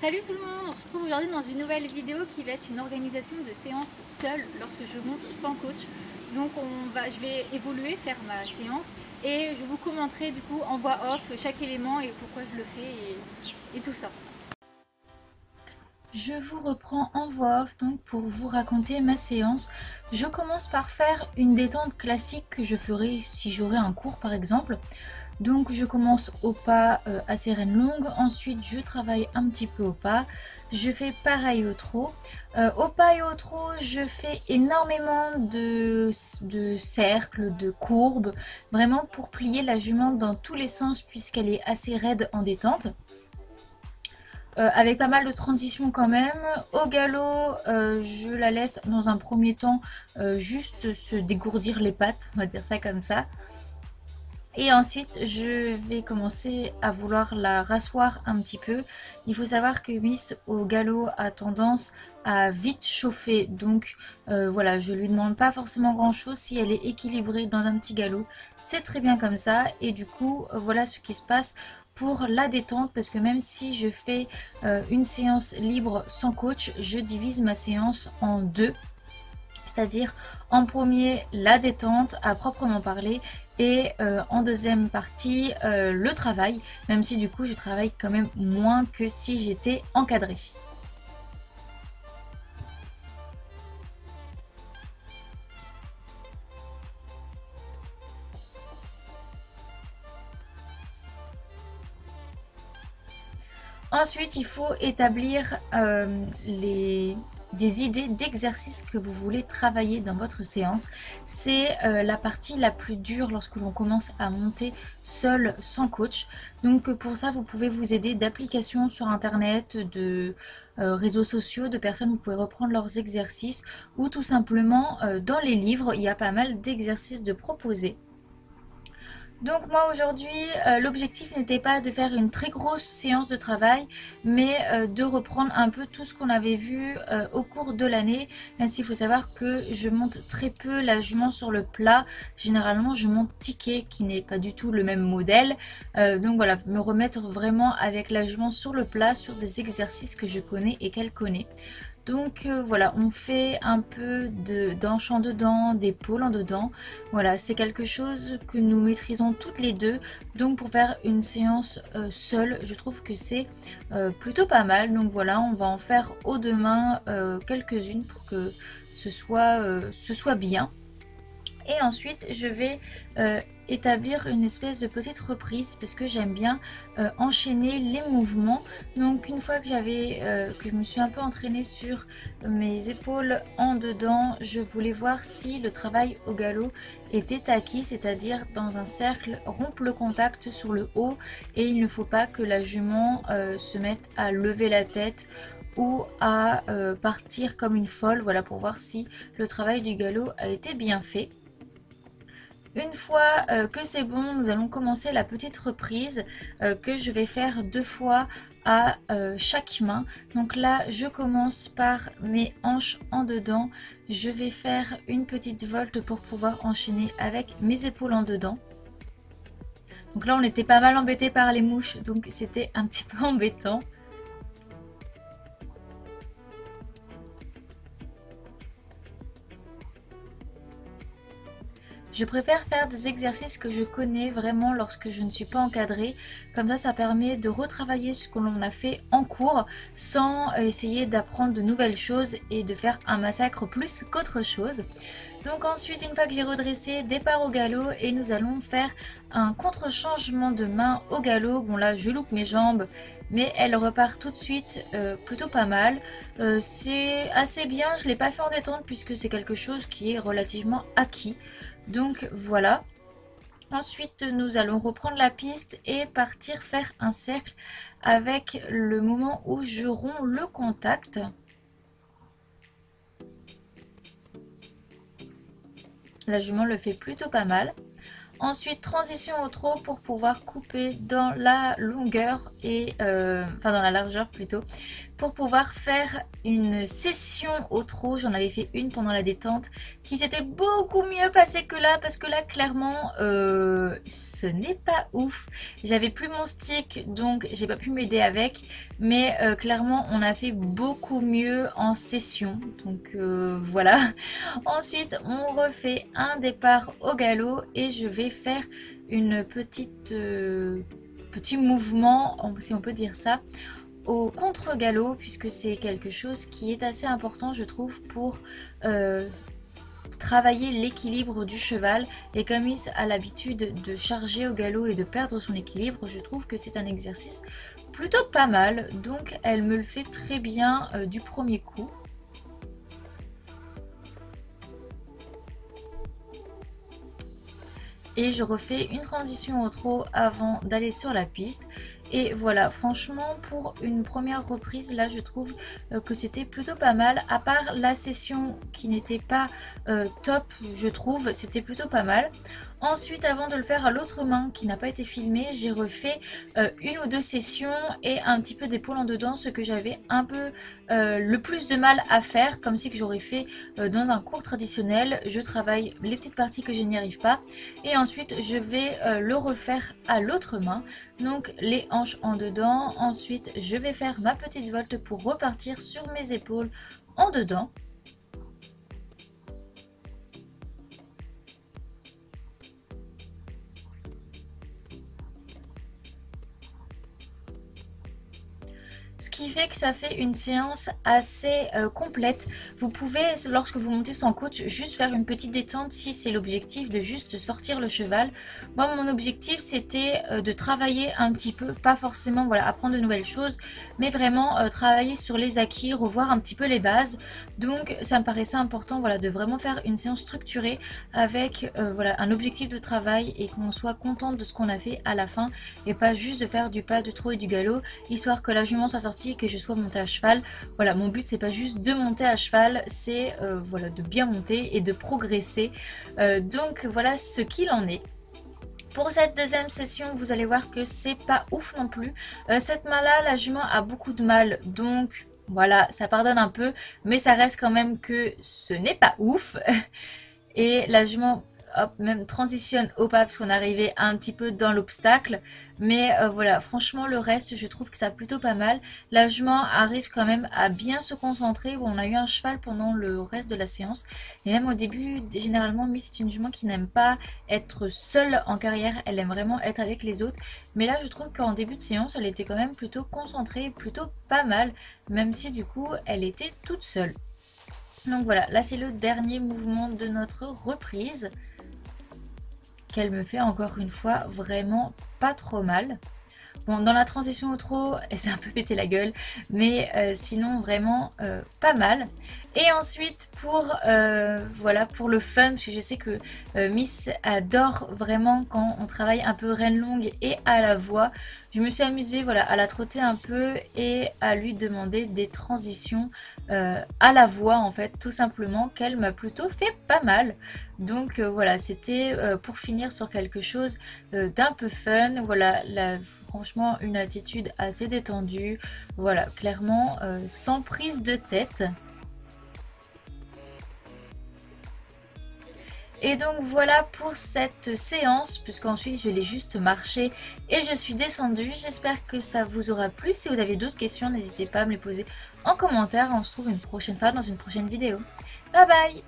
Salut tout le monde, on se retrouve aujourd'hui dans une nouvelle vidéo qui va être une organisation de séance seule lorsque je monte sans coach. Donc je vais évoluer, faire ma séance et je vous commenterai du coup en voix off chaque élément et pourquoi je le fais et tout ça. Je vous reprends en voix off donc pour vous raconter ma séance. Je commence par faire une détente classique que je ferai si j'aurais un cours par exemple. Donc je commence au pas à sirène longue, ensuite je travaille un petit peu au pas, je fais pareil au trot. Au pas et au trot, je fais énormément de cercles, de courbes, vraiment pour plier la jument dans tous les sens puisqu'elle est assez raide en détente. Avec pas mal de transitions quand même. Au galop, je la laisse dans un premier temps juste se dégourdir les pattes, on va dire ça comme ça. Et ensuite, je vais commencer à vouloir la rasseoir un petit peu. Il faut savoir que Miss au galop a tendance à vite chauffer. Donc voilà, je lui demande pas forcément grand chose. Si elle est équilibrée dans un petit galop, c'est très bien comme ça. Et du coup, voilà ce qui se passe pour la détente. Parce que même si je fais une séance libre sans coach, je divise ma séance en deux. C'est-à-dire en premier la détente à proprement parler et en deuxième partie le travail, même si du coup je travaille quand même moins que si j'étais encadrée. Ensuite, il faut établir des idées d'exercices que vous voulez travailler dans votre séance. C'est la partie la plus dure lorsque l'on commence à monter seul sans coach. Donc pour ça, vous pouvez vous aider d'applications sur internet, de réseaux sociaux, de personnes, vous pouvez reprendre leurs exercices ou tout simplement dans les livres, il y a pas mal d'exercices de proposer. Donc moi aujourd'hui, l'objectif n'était pas de faire une très grosse séance de travail, mais de reprendre un peu tout ce qu'on avait vu au cours de l'année. Ainsi, il faut savoir que je monte très peu la jument sur le plat. Généralement, je monte ticket, qui n'est pas du tout le même modèle. Donc voilà, me remettre vraiment avec la jument sur le plat, sur des exercices que je connais et qu'elle connaît. Donc voilà, on fait un peu d'hanche en dedans, d'épaule en dedans. Voilà, c'est quelque chose que nous maîtrisons toutes les deux. Donc pour faire une séance seule, je trouve que c'est plutôt pas mal. Donc voilà, on va en faire aux deux mains quelques-unes pour que ce soit bien. Et ensuite, je vais établir une espèce de petite reprise parce que j'aime bien enchaîner les mouvements. Donc une fois que que je me suis un peu entraînée sur mes épaules en dedans, je voulais voir si le travail au galop était acquis, c'est-à-dire dans un cercle, rompre le contact sur le haut et il ne faut pas que la jument se mette à lever la tête ou à partir comme une folle, voilà, pour voir si le travail du galop a été bien fait. Une fois que c'est bon, nous allons commencer la petite reprise que je vais faire 2 fois à chaque main. Donc là, je commence par mes hanches en dedans. Je vais faire une petite volte pour pouvoir enchaîner avec mes épaules en dedans. Donc là, on était pas mal embêté par les mouches, donc c'était un petit peu embêtant. Je préfère faire des exercices que je connais vraiment lorsque je ne suis pas encadrée. Comme ça permet de retravailler ce que l'on a fait en cours sans essayer d'apprendre de nouvelles choses et de faire un massacre plus qu'autre chose. Donc ensuite, une fois que j'ai redressé, départ au galop et nous allons faire un contre-changement de main au galop. Bon là, je loupe mes jambes, mais elle repart tout de suite plutôt pas mal. C'est assez bien, je ne l'ai pas fait en détente puisque c'est quelque chose qui est relativement acquis. Donc voilà. Ensuite, nous allons reprendre la piste et partir faire un cercle avec le moment où je romps le contact. La jument le fait plutôt pas mal. Ensuite, transition au trot pour pouvoir couper dans la longueur et enfin dans la largeur plutôt, pour pouvoir faire une session au trot. J'en avais fait une pendant la détente qui s'était beaucoup mieux passée que là, parce que là clairement ce n'est pas ouf. J'avais plus mon stick donc j'ai pas pu m'aider avec, mais clairement on a fait beaucoup mieux en session, donc voilà. Ensuite on refait un départ au galop et je vais faire une petit mouvement, si on peut dire ça, au contre-galop, puisque c'est quelque chose qui est assez important je trouve pour travailler l'équilibre du cheval. Et comme il a l'habitude de charger au galop et de perdre son équilibre, je trouve que c'est un exercice plutôt pas mal, donc elle me le fait très bien du premier coup. Et je refais une transition au trot avant d'aller sur la piste. Et voilà, franchement pour une première reprise là je trouve que c'était plutôt pas mal, à part la session qui n'était pas top, je trouve c'était plutôt pas mal. Ensuite, avant de le faire à l'autre main qui n'a pas été filmée, j'ai refait une ou deux sessions et un petit peu d'épaule en dedans, ce que j'avais un peu le plus de mal à faire, comme si que j'aurais fait dans un cours traditionnel. Je travaille les petites parties que je n'y arrive pas et ensuite je vais le refaire à l'autre main, donc les hanches en dedans. Ensuite je vais faire ma petite volte pour repartir sur mes épaules en dedans. Ce qui fait que ça fait une séance assez complète. Vous pouvez, lorsque vous montez sans coach, juste faire une petite détente si c'est l'objectif de juste sortir le cheval. Moi, mon objectif, c'était de travailler un petit peu, pas forcément voilà, apprendre de nouvelles choses, mais vraiment travailler sur les acquis, revoir un petit peu les bases. Donc, ça me paraissait important voilà, de vraiment faire une séance structurée avec voilà, un objectif de travail et qu'on soit contente de ce qu'on a fait à la fin et pas juste de faire du pas, du trot et du galop, histoire que la jument soit sortie, que je sois montée à cheval. Voilà, mon but c'est pas juste de monter à cheval, c'est voilà, de bien monter et de progresser. Donc voilà ce qu'il en est. Pour cette deuxième session, vous allez voir que c'est pas ouf non plus. Cette main-là, la jument a beaucoup de mal, donc voilà, ça pardonne un peu, mais ça reste quand même que ce n'est pas ouf. Et la jument hop, même transitionne au pas parce qu'on est arrivé un petit peu dans l'obstacle, mais voilà, franchement le reste je trouve que ça plutôt pas mal. La jument arrive quand même à bien se concentrer. Bon, on a eu un cheval pendant le reste de la séance et même au début, généralement Miss c'est une jument qui n'aime pas être seule en carrière, elle aime vraiment être avec les autres, mais là je trouve qu'en début de séance elle était quand même plutôt concentrée, plutôt pas mal, même si du coup elle était toute seule. Donc voilà, là c'est le dernier mouvement de notre reprise, qu'elle me fait encore une fois vraiment pas trop mal. Bon, dans la transition au trot, elle s'est un peu pété la gueule, mais sinon vraiment pas mal. Et ensuite pour voilà, pour le fun, parce que je sais que Miss adore vraiment quand on travaille un peu reine longue et à la voix, je me suis amusée voilà, à la trotter un peu et à lui demander des transitions à la voix en fait, tout simplement, qu'elle m'a plutôt fait pas mal. Donc voilà, c'était pour finir sur quelque chose d'un peu fun. Voilà, franchement une attitude assez détendue, voilà, clairement sans prise de tête. Et donc voilà pour cette séance, puisqu'ensuite je l'ai juste marché et je suis descendue. J'espère que ça vous aura plu. Si vous avez d'autres questions, n'hésitez pas à me les poser en commentaire. On se retrouve une prochaine fois dans une prochaine vidéo. Bye bye!